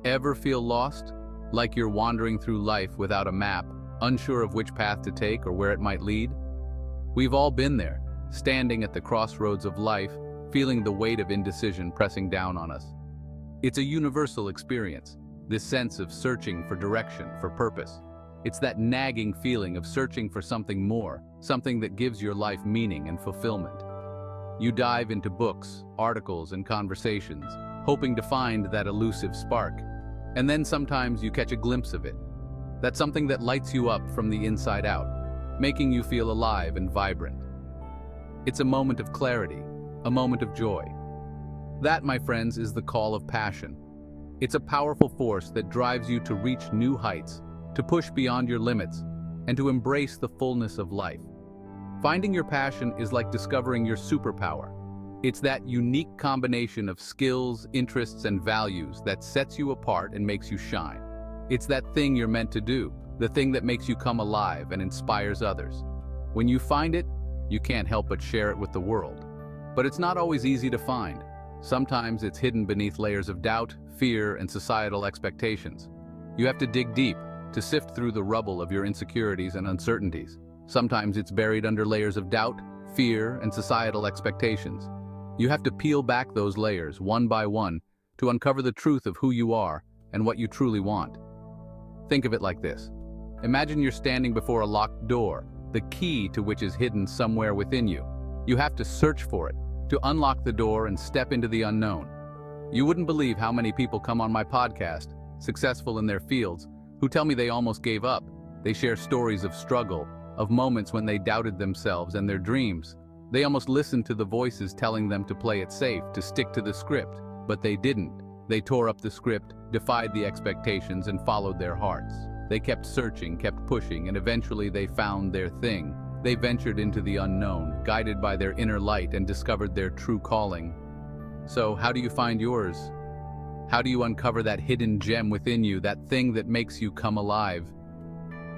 Ever feel lost? Like you're wandering through life without a map, unsure of which path to take or where it might lead? We've all been there, standing at the crossroads of life, feeling the weight of indecision pressing down on us. It's a universal experience, this sense of searching for direction, for purpose. It's that nagging feeling of searching for something more, something that gives your life meaning and fulfillment. You dive into books, articles, and conversations, hoping to find that elusive spark. And then sometimes you catch a glimpse of it. That's something that lights you up from the inside out, making you feel alive and vibrant. It's a moment of clarity, a moment of joy. That, my friends, is the call of passion. It's a powerful force that drives you to reach new heights, to push beyond your limits, and to embrace the fullness of life. Finding your passion is like discovering your superpower. It's that unique combination of skills, interests, and values that sets you apart and makes you shine. It's that thing you're meant to do, the thing that makes you come alive and inspires others. When you find it, you can't help but share it with the world. But it's not always easy to find. Sometimes it's hidden beneath layers of doubt, fear, and societal expectations. You have to dig deep to sift through the rubble of your insecurities and uncertainties. Sometimes it's buried under layers of doubt, fear, and societal expectations. You have to peel back those layers, one by one, to uncover the truth of who you are and what you truly want. Think of it like this. Imagine you're standing before a locked door, the key to which is hidden somewhere within you. You have to search for it, to unlock the door and step into the unknown. You wouldn't believe how many people come on my podcast, successful in their fields, who tell me they almost gave up. They share stories of struggle, of moments when they doubted themselves and their dreams. They almost listened to the voices telling them to play it safe, to stick to the script, but they didn't. They tore up the script, defied the expectations, and followed their hearts. They kept searching, kept pushing, and eventually they found their thing. They ventured into the unknown, guided by their inner light, and discovered their true calling. So, how do you find yours? How do you uncover that hidden gem within you, that thing that makes you come alive?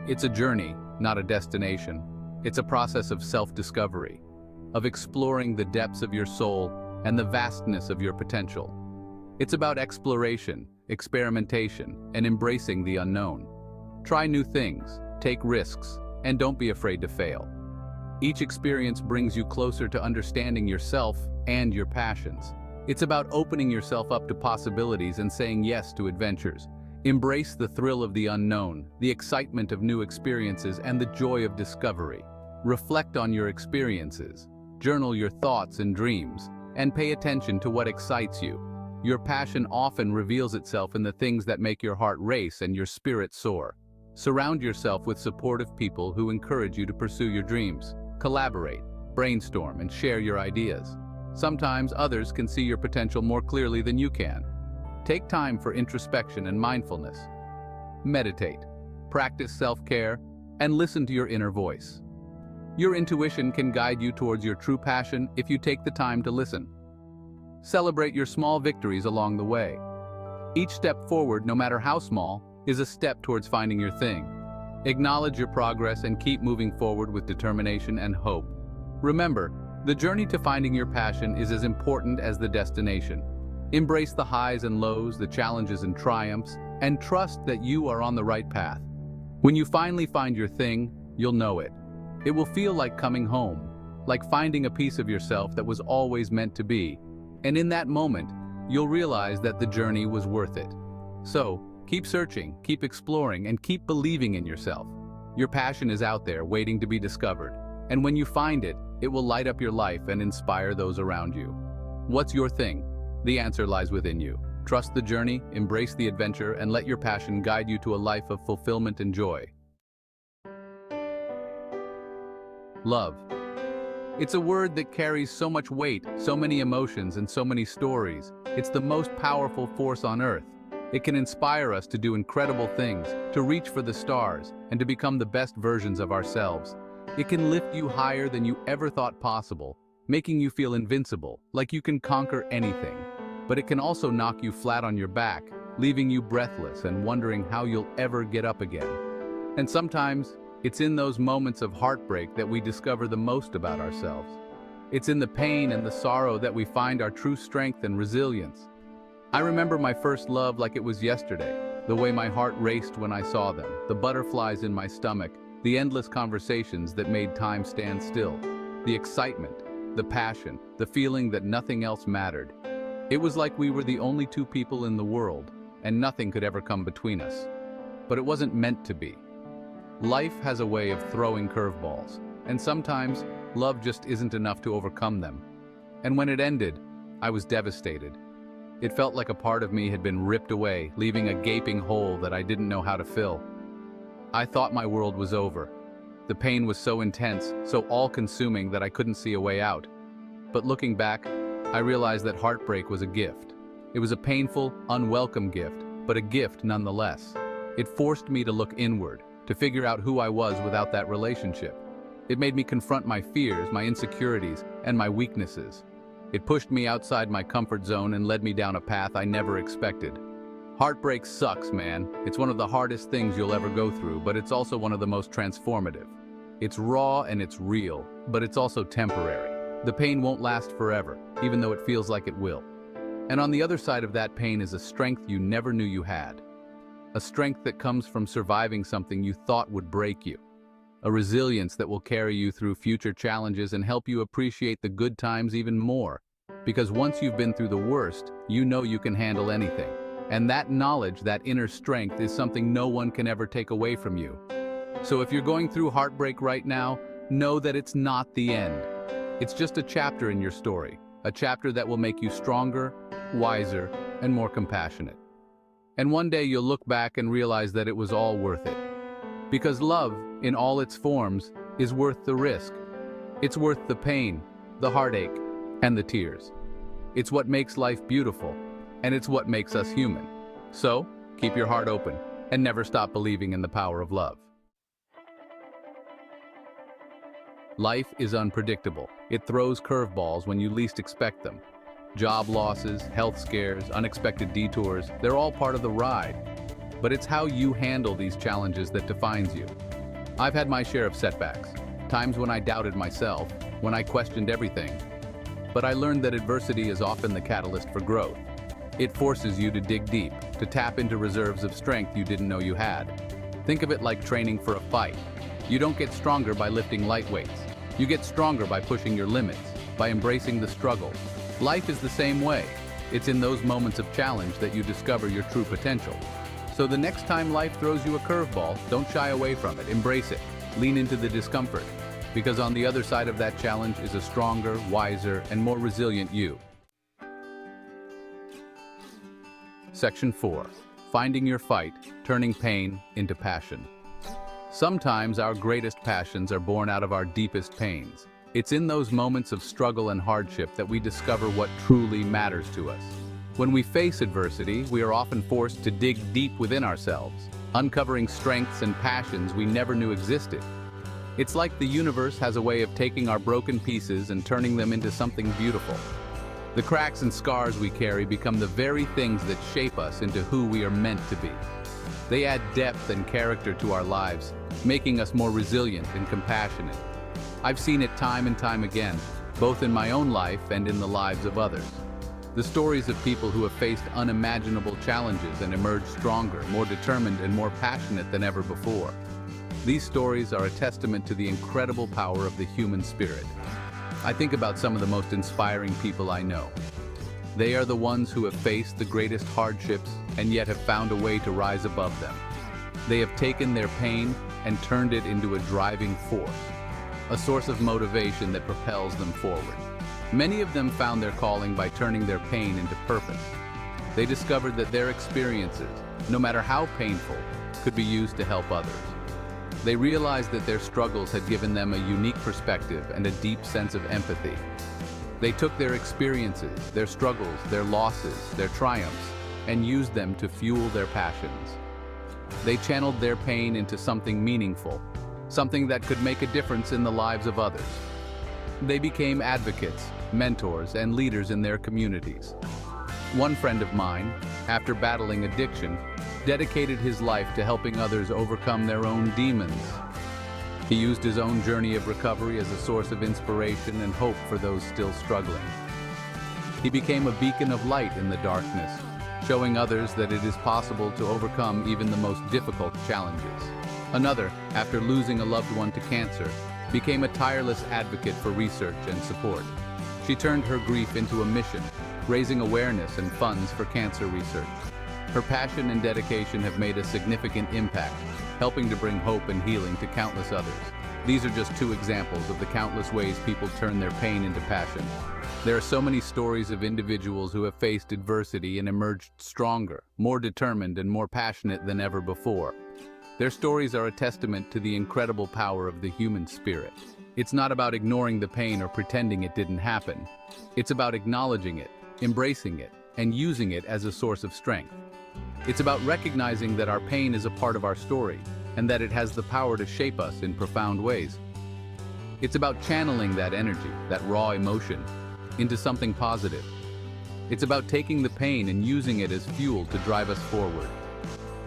It's a journey, not a destination. It's a process of self-discovery, of exploring the depths of your soul and the vastness of your potential. It's about exploration, experimentation, and embracing the unknown. Try new things, take risks, and don't be afraid to fail. Each experience brings you closer to understanding yourself and your passions. It's about opening yourself up to possibilities and saying yes to adventures. Embrace the thrill of the unknown, the excitement of new experiences, and the joy of discovery. Reflect on your experiences, journal your thoughts and dreams, and pay attention to what excites you. Your passion often reveals itself in the things that make your heart race and your spirit soar. Surround yourself with supportive people who encourage you to pursue your dreams. Collaborate, brainstorm, and share your ideas. Sometimes others can see your potential more clearly than you can. Take time for introspection and mindfulness. Meditate, practice self-care, and listen to your inner voice. Your intuition can guide you towards your true passion if you take the time to listen. Celebrate your small victories along the way. Each step forward, no matter how small, is a step towards finding your thing. Acknowledge your progress and keep moving forward with determination and hope. Remember, the journey to finding your passion is as important as the destination. Embrace the highs and lows, the challenges and triumphs, and trust that you are on the right path. When you finally find your thing, you'll know it. It will feel like coming home, like finding a piece of yourself that was always meant to be. And in that moment, you'll realize that the journey was worth it. So, keep searching, keep exploring, and keep believing in yourself. Your passion is out there waiting to be discovered. And when you find it, it will light up your life and inspire those around you. What's your thing? The answer lies within you. Trust the journey, embrace the adventure, and let your passion guide you to a life of fulfillment and joy. Love. It's a word that carries so much weight, so many emotions, and so many stories. It's the most powerful force on earth. It can inspire us to do incredible things, to reach for the stars, and to become the best versions of ourselves. It can lift you higher than you ever thought possible, making you feel invincible, like you can conquer anything. But it can also knock you flat on your back, leaving you breathless and wondering how you'll ever get up again. And sometimes, it's in those moments of heartbreak that we discover the most about ourselves. It's in the pain and the sorrow that we find our true strength and resilience. I remember my first love like it was yesterday, the way my heart raced when I saw them, the butterflies in my stomach, the endless conversations that made time stand still, the excitement, the passion, the feeling that nothing else mattered. It was like we were the only two people in the world, and nothing could ever come between us. But it wasn't meant to be. Life has a way of throwing curveballs, and sometimes love just isn't enough to overcome them. And when it ended, I was devastated. It felt like a part of me had been ripped away, leaving a gaping hole that I didn't know how to fill. I thought my world was over. The pain was so intense, so all-consuming that I couldn't see a way out. But looking back, I realized that heartbreak was a gift. It was a painful, unwelcome gift, but a gift nonetheless. It forced me to look inward, to figure out who I was without that relationship. It made me confront my fears, my insecurities, and my weaknesses. It pushed me outside my comfort zone and led me down a path I never expected. Heartbreak sucks, man. It's one of the hardest things you'll ever go through, but it's also one of the most transformative. It's raw and it's real, but it's also temporary. The pain won't last forever, even though it feels like it will. And on the other side of that pain is a strength you never knew you had. A strength that comes from surviving something you thought would break you. A resilience that will carry you through future challenges and help you appreciate the good times even more. Because once you've been through the worst, you know you can handle anything. And that knowledge, that inner strength, is something no one can ever take away from you. So if you're going through heartbreak right now, know that it's not the end. It's just a chapter in your story, a chapter that will make you stronger, wiser, and more compassionate. And one day you'll look back and realize that it was all worth it. Because love, in all its forms, is worth the risk. It's worth the pain, the heartache, and the tears. It's what makes life beautiful, and it's what makes us human. So, keep your heart open, and never stop believing in the power of love. Life is unpredictable. It throws curveballs when you least expect them. Job losses, health scares, unexpected detours, they're all part of the ride. But it's how you handle these challenges that defines you. I've had my share of setbacks, times when I doubted myself, when I questioned everything. But I learned that adversity is often the catalyst for growth. It forces you to dig deep, to tap into reserves of strength you didn't know you had. Think of it like training for a fight. You don't get stronger by lifting light weights. You get stronger by pushing your limits, by embracing the struggle. Life is the same way. It's in those moments of challenge that you discover your true potential. So the next time life throws you a curveball, don't shy away from it. Embrace it. Lean into the discomfort. Because on the other side of that challenge is a stronger, wiser, and more resilient you. Section 4. Finding your fight, turning pain into passion. Sometimes our greatest passions are born out of our deepest pains. It's in those moments of struggle and hardship that we discover what truly matters to us. When we face adversity, we are often forced to dig deep within ourselves, uncovering strengths and passions we never knew existed. It's like the universe has a way of taking our broken pieces and turning them into something beautiful. The cracks and scars we carry become the very things that shape us into who we are meant to be. They add depth and character to our lives, making us more resilient and compassionate. I've seen it time and time again, both in my own life and in the lives of others. The stories of people who have faced unimaginable challenges and emerged stronger, more determined, and more passionate than ever before. These stories are a testament to the incredible power of the human spirit. I think about some of the most inspiring people I know. They are the ones who have faced the greatest hardships and yet have found a way to rise above them. They have taken their pain and turned it into a driving force, a source of motivation that propels them forward. Many of them found their calling by turning their pain into purpose. They discovered that their experiences, no matter how painful, could be used to help others. They realized that their struggles had given them a unique perspective and a deep sense of empathy. They took their experiences, their struggles, their losses, their triumphs, and used them to fuel their passions. They channeled their pain into something meaningful, something that could make a difference in the lives of others. They became advocates, mentors, and leaders in their communities. One friend of mine, after battling addiction, dedicated his life to helping others overcome their own demons. He used his own journey of recovery as a source of inspiration and hope for those still struggling. He became a beacon of light in the darkness, showing others that it is possible to overcome even the most difficult challenges. Another, after losing a loved one to cancer, became a tireless advocate for research and support. She turned her grief into a mission, raising awareness and funds for cancer research. Her passion and dedication have made a significant impact, helping to bring hope and healing to countless others. These are just two examples of the countless ways people turn their pain into passion. There are so many stories of individuals who have faced adversity and emerged stronger, more determined, and more passionate than ever before. Their stories are a testament to the incredible power of the human spirit. It's not about ignoring the pain or pretending it didn't happen. It's about acknowledging it, embracing it, and using it as a source of strength. It's about recognizing that our pain is a part of our story, and that it has the power to shape us in profound ways. It's about channeling that energy, that raw emotion, into something positive. It's about taking the pain and using it as fuel to drive us forward.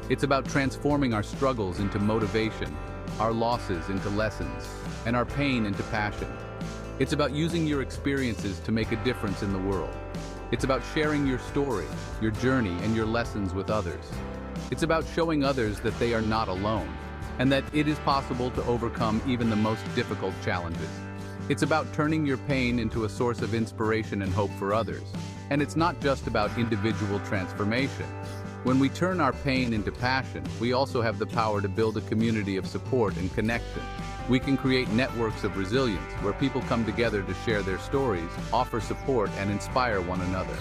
It's about transforming our struggles into motivation, our losses into lessons, and our pain into passion. It's about using your experiences to make a difference in the world. It's about sharing your story, your journey, and your lessons with others. It's about showing others that they are not alone, and that it is possible to overcome even the most difficult challenges. It's about turning your pain into a source of inspiration and hope for others. And it's not just about individual transformation. When we turn our pain into passion, we also have the power to build a community of support and connection. We can create networks of resilience where people come together to share their stories, offer support, and inspire one another.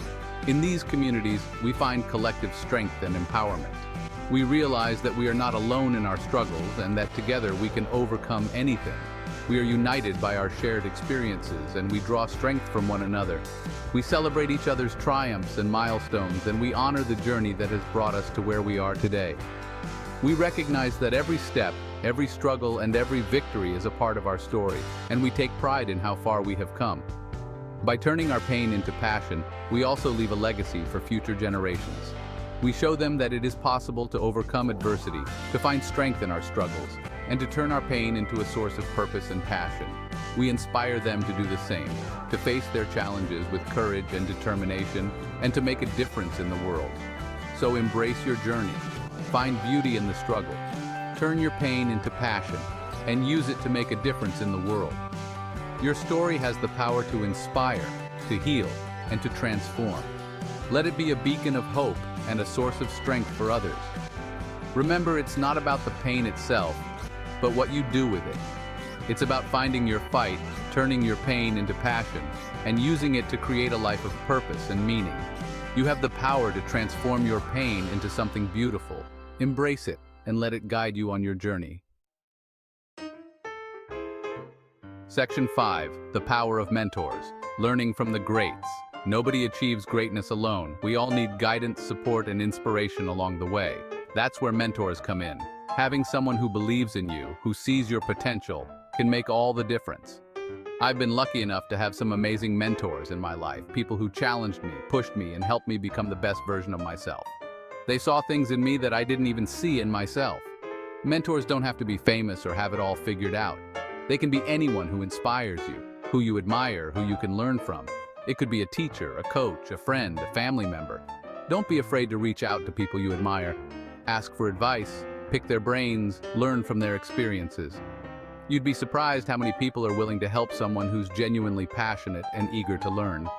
In these communities, we find collective strength and empowerment. We realize that we are not alone in our struggles and that together we can overcome anything. We are united by our shared experiences, and we draw strength from one another. We celebrate each other's triumphs and milestones, and we honor the journey that has brought us to where we are today. We recognize that every step, every struggle, and every victory is a part of our story, and we take pride in how far we have come. By turning our pain into passion, we also leave a legacy for future generations. We show them that it is possible to overcome adversity, to find strength in our struggles, and to turn our pain into a source of purpose and passion. We inspire them to do the same, to face their challenges with courage and determination, and to make a difference in the world. So embrace your journey, find beauty in the struggle, turn your pain into passion, and use it to make a difference in the world. Your story has the power to inspire, to heal, and to transform. Let it be a beacon of hope and a source of strength for others. Remember, it's not about the pain itself, but what you do with it. It's about finding your fight, turning your pain into passion, and using it to create a life of purpose and meaning. You have the power to transform your pain into something beautiful. Embrace it and let it guide you on your journey. Section 5. The Power of Mentors. Learning from the Greats. Nobody achieves greatness alone. We all need guidance, support, and inspiration along the way. That's where mentors come in. Having someone who believes in you, who sees your potential, can make all the difference. I've been lucky enough to have some amazing mentors in my life, people who challenged me, pushed me, and helped me become the best version of myself. They saw things in me that I didn't even see in myself. Mentors don't have to be famous or have it all figured out. They can be anyone who inspires you, who you admire, who you can learn from. It could be a teacher, a coach, a friend, a family member. Don't be afraid to reach out to people you admire. Ask for advice, pick their brains, learn from their experiences. You'd be surprised how many people are willing to help someone who's genuinely passionate and eager to learn.